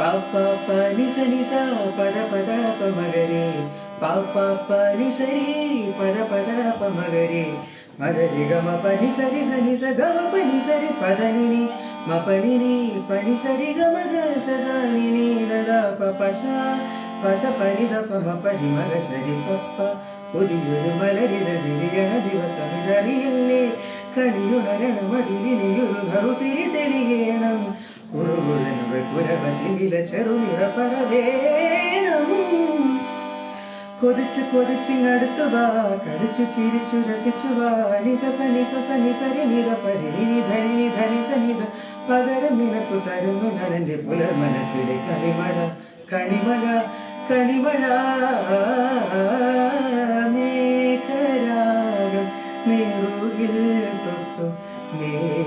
പാപ്പ പനി സനി സ പദ പദ പമഗരേ പാപ്പ പനി സരി പദ പദ പമഗരേ മഗരി ഗമ പനി സരി സനി സ ഗമ പനി സരി പദനിനി മപനിനി പനി സരി ഗമ ഗ സസാനിനി ദദ പപസ പസ പനി ദ പമ പനി മഗ സരി പപ്പ പുതിയൊരു മലരിത വിരിയണ ദിവസമിതറിയില്ലേ കണിയുണരണമതിരിനിയൊരു നറുതിരി തെളിയണം കുറുകുഴലുകൾ കുരവതിമില ചെറുനിറപ്പറവേണം കൊതിച്ചു കൊതിച്ചിങ്ങടുത്തുവാ കളിച്ചു ചിരിച്ചു രസിച്ചുവാ നിസസ നിസസ നിസരി നിത പരിനി ധനി ധനി സനിത പകരം നിനക്കു തരുന്നു ഞാൻ എൻ്റെ പുലർ മനസ്സിലെ കണിമഴ കണിമഴ കണിമഴ മേഘരാഗം നേറുകിൽ തൊട്ടു മേനിൽപ്പുവാനം